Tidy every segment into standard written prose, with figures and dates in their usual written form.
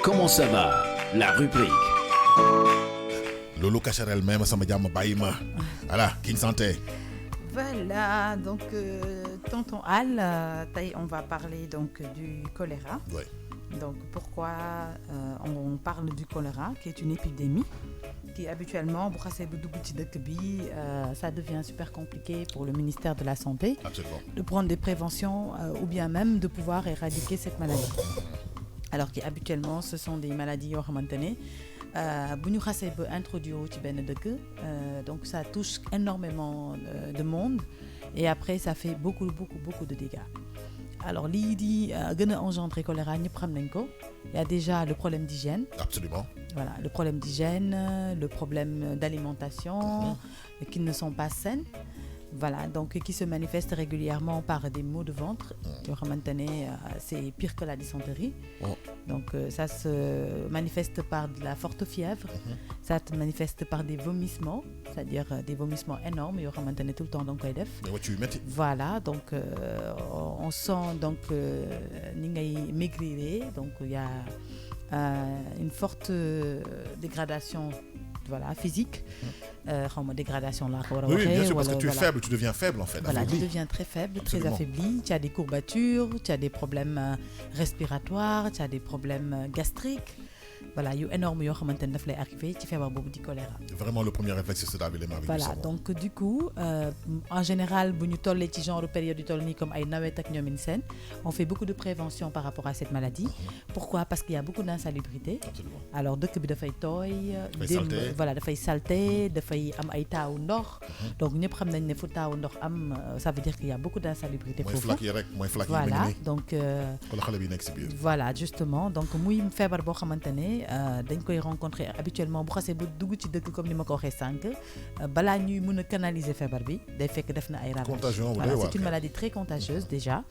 Comment ça va? La rubrique. Lolo Cacharel même sama jàmm bàyyi ma voilà King Santé. Voilà, donc tonton Al, on va parler donc du choléra. Oui. Donc pourquoi on parle du choléra, qui est une épidémie qui habituellement, ça devient super compliqué pour le ministère de la Santé. Absolument. De prendre des préventions ou bien même de pouvoir éradiquer cette maladie. Alors qu'habituellement, ce sont des maladies maintenant. Donc ça touche énormément de monde et après ça fait beaucoup de dégâts. Alors l'idée engendrer choléra, il y a déjà le problème d'hygiène. Absolument. Voilà, le problème d'hygiène, le problème d'alimentation qui ne sont pas saines. Voilà, donc qui se manifeste régulièrement par des maux de ventre. C'est pire que la dysenterie. Donc ça se manifeste par de la forte fièvre. Ça se manifeste par des vomissements, c'est-à-dire des vomissements énormes. Tout le temps donc voilà, donc on sent donc maigrir. Donc il y a une forte dégradation. Voilà, physique, dégradation là. Oui, bien sûr, parce que tu es faible, tu deviens faible en fait. Voilà, affaibli. tu deviens très faible, Absolument. très affaibli. Tu as des courbatures, tu as des problèmes respiratoires, tu as des problèmes gastriques. Voilà, il y a énormément de choses qui peuvent arriver, tu fais beaucoup de choléra. Vraiment, le premier réflexe, c'est d'aller les mains avec du Voilà, savon. donc du coup, en général, si nous avons des genre de période comme on fait beaucoup de prévention par rapport à cette maladie. Pourquoi? Parce qu'il y a beaucoup d'insalubrité. Absolument. Alors, dès que il fait toy, salté. voilà, il fait salté, il fait am ay taw ndox. Donc ñepp xam nañ ne fu taw ndox am, ça veut dire qu'il y a beaucoup d'insalubrité Mooy foofu. flaque yi rek, mooy flaque yi Voilà, bañ donc wala xale bi nekk si biir. voilà, justement, donc muy feebar boo xamante ne dañ koy rencontrer habituellement bu xasee ba dugg ci dëkk comme ni ma ko waxee sànq balaa ñuy mën a canaliser feebar bi day fekk def na ay ravages. Contagion bu Voilà, doy waar. c'est une maladie très contagieuse déjà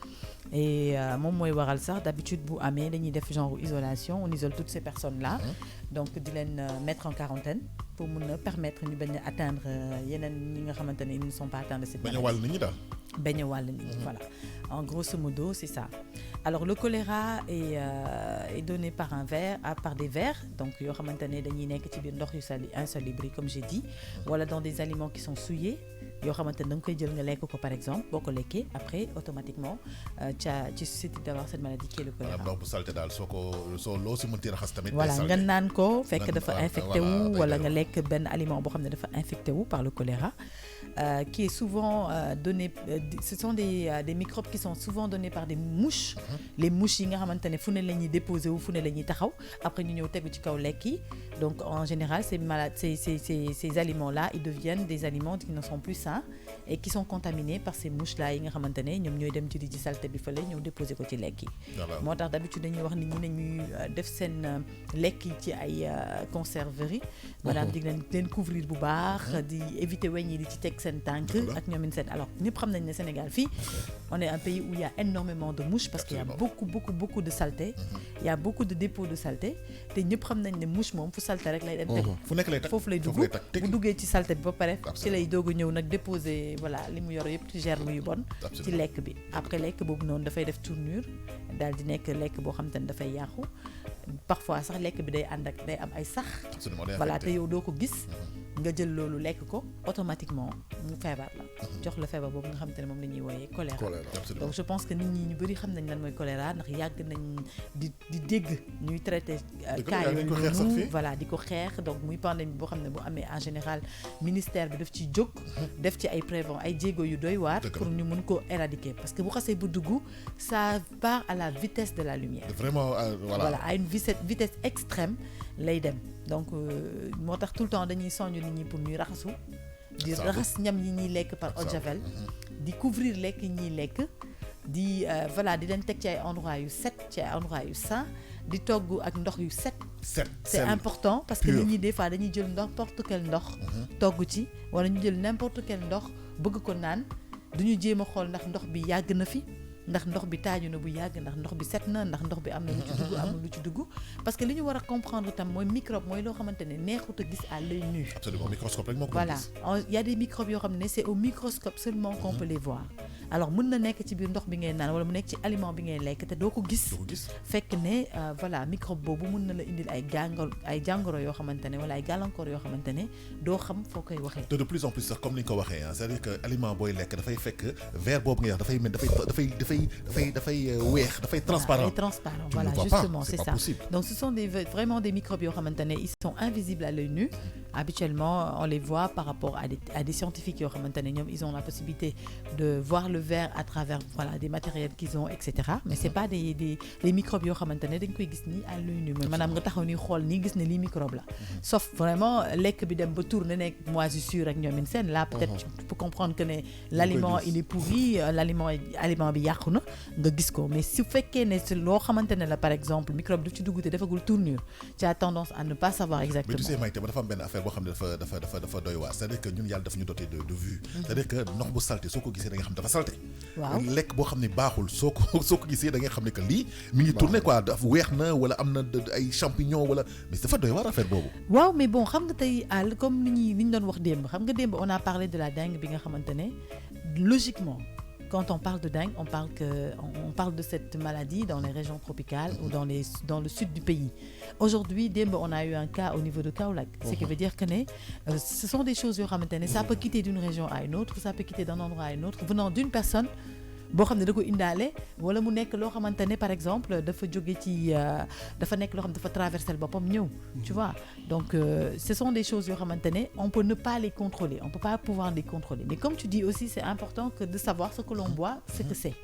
et moom mooy waral sax d'habitude bu amee dañuy def genre isolation, on isole toutes ces personnes là donc di leen mettre en quarantaine pour mën a permettre ñu bañ a atteindre yeneen ñi nga xamante ne ils ne sont pas atteints de cette bañ a maladie. wàll nit ñi daal. bañ a wàll nit ñi, voilà. En grosso modo, c'est ça. Alors le choléra est donné par par des vers, donc yoo xamante ne dañuy nekk ci biir ndox yu insalubre comme j'ai dit, wala dans des aliments qui sont souillés, yoo xamante ne da nga koy jël nga lekk ko par exemple, boo ko lekkee après automatiquement tu suscites d'avoir cette maladie qui est le choléra. ndox bu salté daal soo loo si mënti raxas tamit. Voilà, nga naan ko fekk dafa Voilà, infecté voilà, wu wala nga lekk benn aliment boo xam ne dafa infecté wu par le choléra, qui est souvent donné. Ce sont des microbes qui sont souvent donnés par des mouches. Les mouches yi nga xamante ne fu ne la ñuy déposé wu fu ne la ñuy taxaw après ñu ñëw tegu ci kaw lekk yi. Donc en général ces aliments là ils deviennent des aliments qui ne sont plus sains et qui sont contaminés par ces mouches là yi nga xamante ne ñoom ñooy dem jëli ci saleté bi fële ñëw déposé ko ci lekk yi. Voilà. moo tax d'habitude dañuy wax nit ñi nañuy def seen lekk yi ci ay conserverie. maanaam di leen couvrir bu baax. di éviter weñ yi di ci teg seen tànk. ak ñoom seen alors ñëpp xam nañ ne Sénégal fii on est un pays où il y a énormément de mouches parce qu'il y a beaucoup de saleté. Il y a beaucoup de dépôts de saleté te ñëpp xam nañ ne mouche moom fu saleté rek lay dem teg. fu nekk lay tag foofu lay dugg bu duggee ci saleté bi ba pare ci lay doog a ñëw nag déposer voilà li mu yor yëpp ci germe yu bon ci lekk bi après lekk boobu noonu dafay def tournure daal di nekk lekk boo xam te ne dafay yàqu parfois sax lekk bi day ànd ak day am ay sax voilà te yow doo ko gis nga jël loolu lekk ko automatiquement mu feebar la jox la feebar boobu nga xam te ne moom la ñuy wooyee choléra. Donc je pense que nit ñi ñu bëri xam nañ lan mooy choléra ndax yàgg nañ di dégg ñuy traité cas yooyu voilà di ko xeex donc muy pandémie boo xam ne bu amee en général ministère bi daf ci jóg def ci ay ay jéego yu doy waar pour ñu mun ko éradiquer parce que bu xasee bu dugg ça part à la vitesse de la lumière. Vraiment voilà à une vitesse extrême lay dem donc moo tax tout le temps dañuy soññ nit ñi pour ñuy raxasu di raxas ñam yi ñuy lekk par eau de javel di couvrir lekk yi ñuy lekk di voilà di leen teg ci ay endroits yu set ci ay endroits yu sain di togg ak ndox yu set. C'est important parce que nit ñi des fois dañuy jël n'importe quel ndox togg ci wala ñu jël n'importe quel ndox bëgg ko naan duñu jéem a xool ndax ndox bi yàgg na fi ndax ndox bi taaju na bu yàgg ndax ndox bi set na ndax ndox bi am na lu ci dugg amul lu ci dugg parce que li ñu war a comprendre tam mooy microbe mooy loo xamante ne neexut a gis à l'œil nu. Absolument, microscope rek moo ko voilà gis. il y a des microbes yoo xam ne c'est au microscope seulement qu'on peut les voir alors mën na nekk ci biir ndox bi ngay naan wala mu nekk ci aliment bi ngay lekk te doo ko gis doo ko gis. fekk ne voilà microbe boobu mën na la indil ay jàngoro yoo xamante ne wala ay gàllankoor yoo xamante ne doo xam foo koy waxee. te de plus en plus sax comme ni nga ko waxee c'est-à-dire que aliment booy lekk dafay fekk verre boobu ngay wax dafay mel dafay weex dafay transparent. Transparent, Tu ne voilà, le vois pas, justement, c'est c'est pas ça. possible. Donc, ce sont vraiment des microbes, ils sont invisibles à l'œil nu. Habituellement, on les voit par rapport à des scientifiques, ils ont la possibilité de voir le verre à travers voilà, des matériels qu'ils ont, etc. Mais ce n'est pas des microbes, qui sont à l'œil nu. Mais madame, les microbes là. Sauf vraiment, les bi dem ba tourner nek moisissure ak ñoom seen là peut-être tu peux comprendre que l'aliment il est pourri, aliment bi yàqu na nga gis ko mais su fekkee ne c'est loo xamante ne la par exemple microbe du ci dugg te defagul tournure tu as tendance à ne pas savoir exactement. mais tu sais Maïté dafa am benn affaire boo xam ne dafa doy waar c'est-à-dire que ñun yàlla dafa ñu doté de vue. c'est-à-dire que ndox bu salté soo ko gisee da nga xam dafa salté. waaw lekk boo xam ne baaxul soo ko gisee da nga xam ne que lii mi ngi tourné quoi dafa weex na wala am na ay champignons wala mais dafa doy waar affaire boobu. waaw mais bon xam nga tey comme ni ñu doon wax démb xam nga démb on a parlé de la dengue bi nga xamante ne logiquement. Quand on parle de dengue, on parle de cette maladie dans les régions tropicales ou dans le sud du pays. Aujourd'hui, on a eu un cas au niveau de Kaolack. Ce qui veut dire que ce sont des choses ça peut quitter d'une région à une autre, ça peut quitter d'un endroit à un autre, venant d'une personne. boo xam ne da ko indaale wala mu nekk loo xamante ne par exemple dafa jóge ci dafa nekk loo xam dafa traverser boppam ñëw tu vois donc ce sont des choses yoo xamante ne on peut ne pas les contrôler on peut pas pouvoir les contrôler mais comme tu dis aussi c'est important que de savoir ce que l'on boit ce que c'est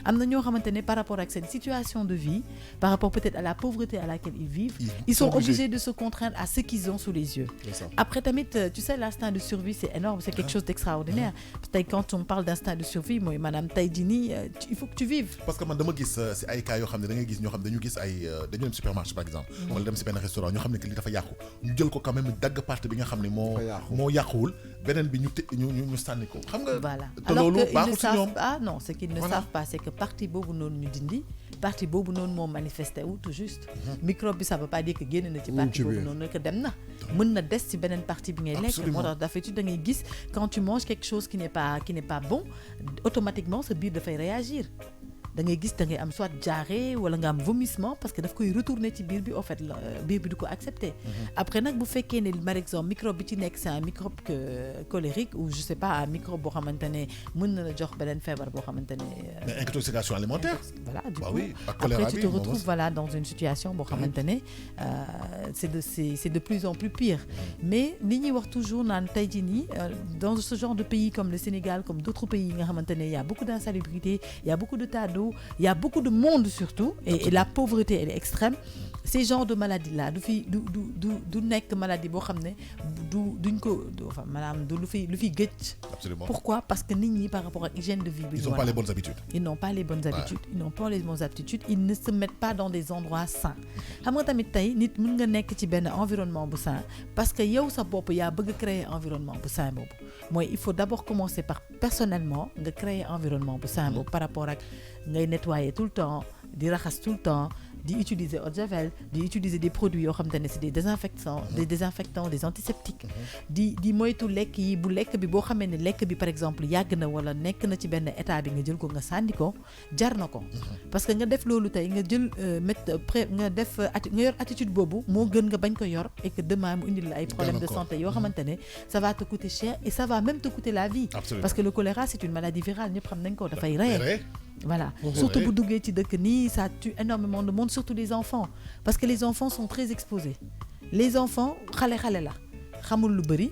am na ñoo xamante ne par rapport ak seen situation de vie par rapport peut-être à la pauvreté à laquelle ils vivent ils sont obligés de se contraindre à ce qu'ils ont sous les yeux après tamit tu sais l'instinct de survie c'est énorme c'est quelque chose d'extraordinaire parce que quand on parle d'instinct de survie mooy maanaam tey il faut que tu vives. parce que man dama gis si ay cas yoo xam ne da ngay gis ñoo xam dañu gis ay dañu dem supermarché par exemple. wala dem si benn restaurant ñoo xam ne que li dafa yàqu ñu jël ko quand même dagg partie bi nga xam ne moo yàquwul beneen bi ñu sànni ko xam nga. voilà te loolu baaxul si ñoom non ce qu'ils ne savent pas c'est que partie boobu noonu ñu dindi partie boobu noonu moo manifesté wu tout juste. microbe bi ça veut pas dire que génn na ci partie boobu noonu que dem na. mën na des ci beneen partie bi ngay lekk. moo tax d'habitude da ngay gis quand tu manges quelque chose qui n'est pas bon automatiquement sa biir dafay réagir da ngay gis da ngay am soit diarrhée wala nga am vomissement parce que daf koy retourner ci biir bi au fait biir bi du ko accepter après nag bu fekkee ne par exemple microbe bi ci nekk c'est un microbe colérique ou je sais pas un microbe boo xamante ne mën na la jox beneen feebar boo xamante ne mais intoxication alimentaire voilà du bah coup oui, après tu te retrouves voilà dans une situation boo xamante ne c'est de plus en plus pire mais li ñuy wax toujours naan tey jii nii dans ce genre de pays comme le Sénégal comme d'autres pays yi nga xamante ne il y a beaucoup d'insalubrité il y a beaucoup de tas d'eau il y a beaucoup de monde surtout et la pauvreté elle est extrême ces genres de maladies là du nekk maladie boo xam ne duñ ko enfin maanaam du lu fi gëj. Absolument. Pourquoi? Parce que nit ñi par rapport ak hygiène de vie bi ils n'ont pas les bonnes habitudes. Ils n'ont pas les bonnes habitudes. Ils n'ont pas les bonnes aptitudes. Ils ne se mettent pas dans des endroits sains. xam nga tamit tey nit mën nga nekk ci benn environnement bu sain parce que yow sa bopp yaa bëgg créer environnement bu sain boobu mooy il faut d'abord commencer par personnellement nga créer environnement bu sain boobu par rapport ak ngay nettoyer tout le temps di raxas tout le temps di utiliser eau de javel di utiliser des produits yoo xamante ne c'est des désinfectants des antiseptiques di moytu lekk yi bu lekk bi boo xamee ne lekk bi par exemple yàgg na wala nekk na ci benn état bi nga jël ko nga sànni ko jar na ko parce que nga def loolu tey nga jël nga yor attitude boobu moo gën nga bañ ko yor et que demain mu indil la ay problèmes de santé yoo xamante ne ça va te coûter cher et ça va même te coûter la vie. Absolument. Parce que le choléra c'est une maladie virale ñëpp xam nañ ko dafay rey. Voilà. Surtout bu duggee ci dëkk nii ça tue énormément de monde surtout les enfants parce que les enfants sont très exposés les enfants xale la xamul lu bari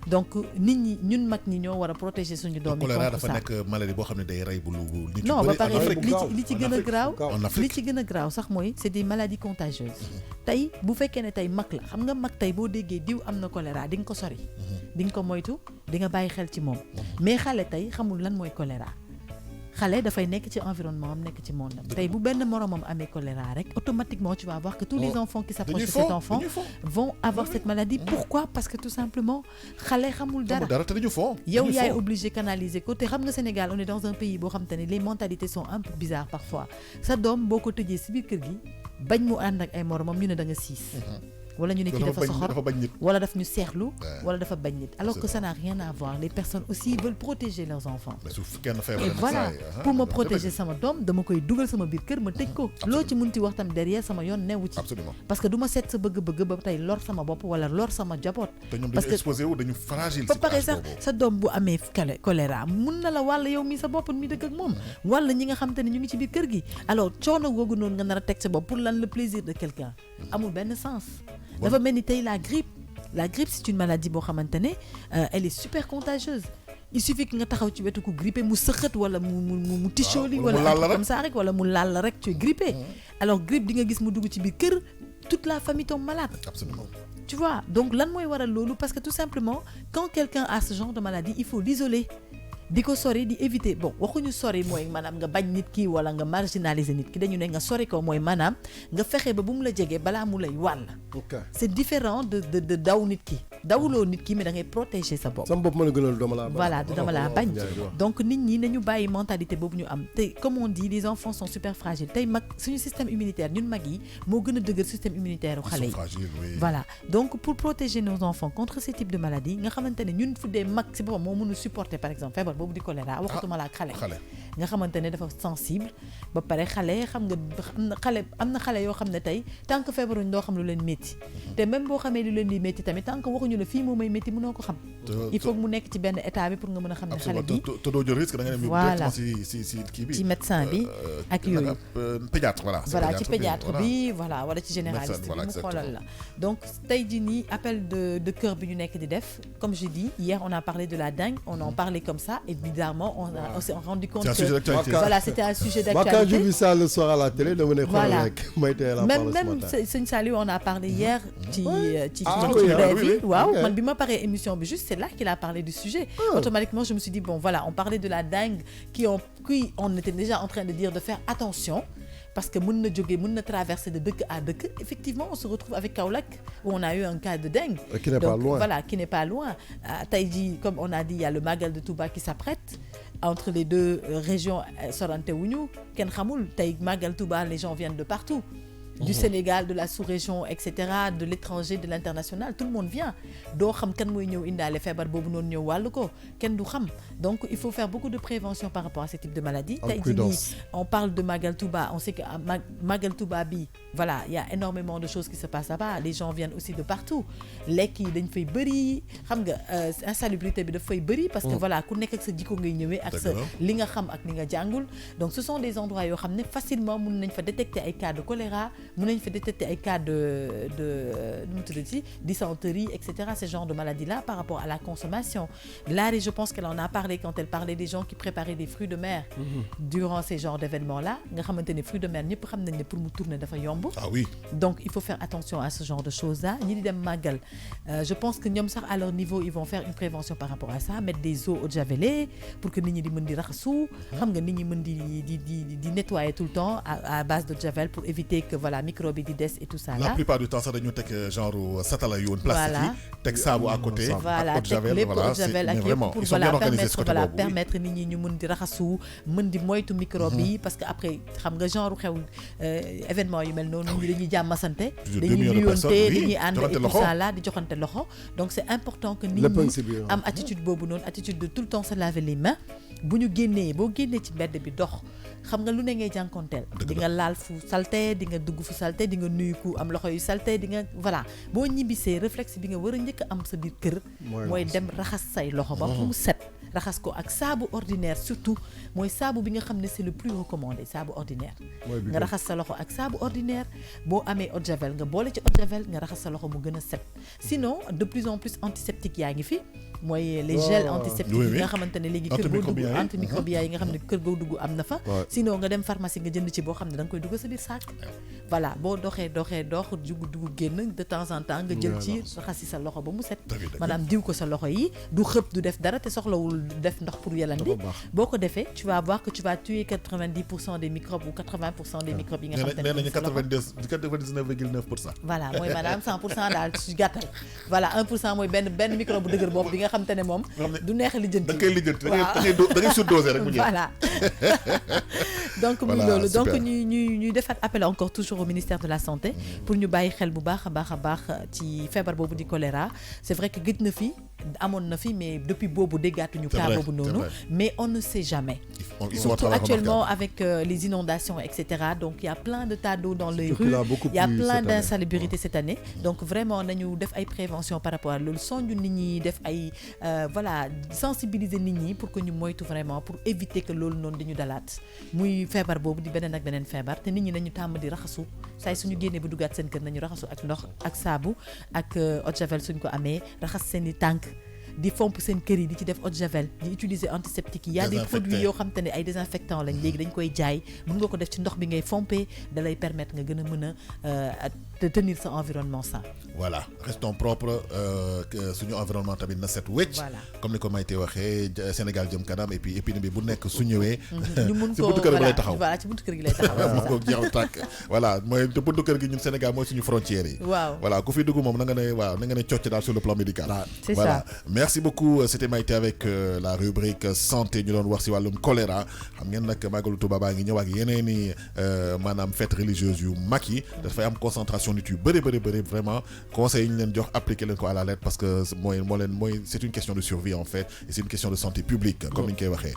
donc nit ñi ñun mag ñi ñoo war a protéger suñu doom yi contre ça. choléra dafa nekk maladie boo xam ne day rey bu nit non ba pare li ci gën a graaw li ci gën a graaw sax mooy c'est des maladies contagieuses tey bu fekkee ne tey mag la xam nga mag tey boo déggee diw am na choléra di nga ko sori di nga ko moytu di nga bàyyi xel ci moom mais xale tey xamul lan mooy choléra xale dafay nekk ci environnement am nekk ci monde am tey bu benn moromam amee choléra rek automatiquement tu vas voir que tous les enfants qui s'approchent de cet enfant vont avoir cette maladie. Pourquoi? Parce que tout simplement xale xamul dara te dañu fo yow yaay obligé canaliser ko te xam nga Sénégal on est dans un pays boo xam te ne les mentalités sont un peu bizarres parfois sa doom boo ko tëjee si biir kër gi bañ mu ànd ak ay moromam ñu ne da nga siis wala ñu ne kii dafa soxor wala daf ñu seexlu wala dafa bañ nit alors que ça n'a rien à voir. Les personnes aussi veulent protéger leurs enfants et voilà pour me protéger sama doom dama koy dugal sama biir kër ma tëj ko loo ci munti wax tam derrière sama yoon newu ci parce que du ma seet sa bëgg-bëgg ba tey lor sama bopp wala lor sama jaboot parce que exposé wu dañu fragile ba pare sax sa doom bu amee choléra mun na la wàll yow mi sa bopp mi dëkk ak moom wala ñi nga xam te ne ñu ngi ci biir kër gi alors coono googu noonu nga nar a teg sa bopp pour lan le plaisir de quelqu'un amul benn sens. dafa mel ni tey la grippe c'est une maladie boo xamante ne elle est super contagieuse. Il suffit que nga taxaw ci wetu ku grippé mu sëxët wala mu tichooli wala comme ça rek wala mu laal la rek tu es grippé. Alors grippe di nga gis mu dugg ci biir kër toute la famille tombe malade. Absolument. Tu vois donc lan mooy waral loolu parce que tout simplement quand quelqu'un a ce genre de maladie il faut l'isoler. di ko sori di éviter bon waxuñu sori mooy maanaam nga bañ nit ki wala nga marginaliser nit ki dañu ne nga sori ko mooy maanaam nga fexe ba bu mu la jegee balaa mu lay wàll. C'est différent de daw nit ki dawuloo nit ki mais da ngay protéger sa bopp. sama bopp mën a gënal dama laa bañ. voilà dama laa bañ donc nit ñi nañu bàyyi mentalité boobu ñu am te comme on dit les enfants sont super fragiles tey mag suñu système immunitaire ñun mag yi moo gën a dëgër système immunitaire u xale yi. Voilà donc pour protéger nos enfants contre ce type de maladie nga xamante ne ñun fu dee mag si boppam moo mënu supporter par exemple feebar boobu di choléra waxatuma la ak xale nga xamante ne dafa sensible ba pare xale xam nga am na xale yoo xam ne tey tant que feebaruñ doo xam lu leen métti te même boo xamee lu leen di métti tamit tant que waxuñu la fii moo may métti mënoo ko xam il faut que mu nekk ci benn état bi pour nga mën a xam ne xale bi te doo jël risque da nga dem directement si kii bi ci médecin bi ak yooyu pédiatre voilà ci pédiatre bi voilà wala ci généraliste bi mu xoolal la donc tey jii nii appel de cœur bi ñu nekk di def comme je dis hier on a parlé de la dengue on en parlait comme ça évidemment on s'est rendu compte que voilà c'était un sujet d'actualité. Quand j'ai vu ça le soir à la télé dama ne xoolal rek même sëñ Saliou on a parlé hier ci brève waaw man bi ma paree émission bi juste c'est là qu'il a parlé du sujet automatiquement je me suis dit bon voilà on parlait de la dengue qui on était déjà en train de dire de faire attention parce que mën na jóge mën na traverser de dëkk à dëkk effectivement on se retrouve avec Kaolack où on a eu un cas de dengue qui n'est pas loin voilà qui n'est pas loin tey jii comme on a dit il y a le Magal de Touba qui s'apprête entre les deux régions sorante wuñu kenn xamul tey Magal Touba les gens viennent de partout du Sénégal de la sous-région etc de l'étranger de l'international tout le monde vient doo xam kan mooy ñëw indaale feebar boobu noonu ñëw wàllu ko kenn du xam donc il faut faire beaucoup de prévention par rapport à ce type de maladie tey jii nii on parle de Magal Touba on sait que Magal Touba bi voilà il y a énormément de choses qui se passent là-bas les gens viennent aussi de partout lekk yi dañ fay bëri xam nga insalubrité bi daf fay bëri parce que voilà ku nekk ak sa jikko ngay ñëwee ak sa li nga xam ak li nga jàngul donc ce sont des endroits yoo xam ne facilement mun nañ fa détecter ay cas de choléra mun nañ fa détecter ay cas de nu mu tuddati dysenterie etc ce genre de maladie là par rapport à la consommation là je pense qu'elle en a parlé quand elle parlait des gens qui préparaient des fruits de mer durant ces genres d'événements là nga xamante ne fruits de mer ñëpp xam nañ ne pour mu tourner dafa yomb donc il faut faire attention à ce genre de choses là ñi di dem màggal je pense que ñoom sax à leur niveau ils vont faire une prévention par rapport à ça mettre des eaux eau de javel pour que nit ñi di mën di raxasu xam nga nit ñi mën di nettoyer tout le temps à base de javel pour éviter que voilà microbe yi di des et tout ça là. La plupart du temps sax dañu teg genre satala yu woon plastique yi teg saabu à côté voilà ak eau de javel voilà ak yëpp pour voilà permettre nit ñi ñu mën di raxasu mën di moytu microbe yi parce que après xam nga genre xew événement yu mel noonu ñi dañuy jàmmasante dañuy nuyonte dañuy ànd et tout ça là di joxante loxo donc c'est important que nit ñi am attitude boobu noonu attitude de tout le temps se laver les mains bu ñu génnee boo génnee ci mbedd bi dox xam nga lu ne ngay jànkonteel di nga laal fu salte di nga dugg fu salte di nga nuyu ku am loxo yu salte di nga voilà boo ñibbisee réflexe bi nga war a njëkk am sa biir kër mooy dem raxas say loxo ba fu mu set raxas ko ak saabu ordinaire surtout mooy saabu bi nga xam ne c'est le plus recommandé saabu ordinaire nga raxas sa loxo ak saabu ordinaire boo amee eau de javel nga boole ci eau de javel nga raxas sa loxo mu gën a set sinon de plus en plus antiseptique yaa ngi fi mooy les gels antiseptiques yi nga xamante ne léegi kër goo dugg antimicrobiens yi nga xam ne kër goo dugg am na fa sinon nga dem pharmacie nga jënd ci boo xam ne da nga koy dugg sa biir saak voilà boo dox dugg génn de temps en temps nga jël ci raxasi sa loxo ba mu set maanaam diw ko sa loxo yi du xëpp du def dara te soxlawul jarul def ndox pour yelandi boo ko defee tu vas voir que tu vas tuer 90% des microbes ou 80% des microbes yi nga xam te ne 99,9%. voilà mooy maanaam 100% daal ci gàttal voilà 1% mooy benn microbe bu dëgër boobu bi nga xam te ne moom du neex a lijjanti da ngay lijjanti da ngay surdoser rek mu jeex voilà donc muy loolu donc ñuy defaat appel encore toujours au ministère de la santé pour ñu bàyyi xel bu baax a baax ci feebar boobu di choléra c'est vrai que gëj na fi amoon na fi mais depuis boobu déggaatuñu cas boobu noonu mais on ne sait jamais surtout actuellement avec les inondations etc donc il y a plein de tas d'eau dans les rues il y a plein d'insalubrité cette année donc vraiment nañu def ay prévention par rapport à loolu soññu nit ñi def ay voilà sensibiliser nit ñi pour que ñu moytu vraiment pour éviter que loolu noonu dañu dalaat muy feebar boobu di beneen ak beneen feebar te nit ñi nañu tàmm di raxasu saay suñu génnee bu duggaat seen kër nañu raxasu ak ndox ak saabu ak eau de javel suñ ko amee raxas seen i tànk di fomp seen kër yi di ci def eau de javel di utiliser antiseptique yi y a des produits yoo xam te ne ay désinfectants lañ léegi dañ koy jaay mën nga ko def ci ndox bi ngay fompee da lay permettre nga gën a mën a tenir sa environnement sain. voilà restons propres suñu environnement tamit na set wecc comme ni ko Maïté waxee Sénégal jëm kanam et puis épidémie bu nekk su ñëwee ñu mun ci buntu kër gi lay taxaw voilà ci buntu kër gi lay taxaw mun ko jeexal tàkk voilà mooy te buntu kër gi ñun Sénégal mooy suñu frontières yi voilà ku fi dugg moom na nga ne cocc daal sur le plan médical c'est voilà ça. Merci beaucoup c'était Maïté avec la rubrique santé ñu doon wax ci wàllum choléra xam ngeen nag Magalu Touba baa ngi ñëw ak yeneen i maanaam fêtes religieuses yu mag yi dafay am concentration nit yu bëri vraiment conseil yi ñu leen jox appliquer leen ko à la lettre parce que c'est une question de survie en fait et c'est une question de santé publique comme ni ñu koy waxee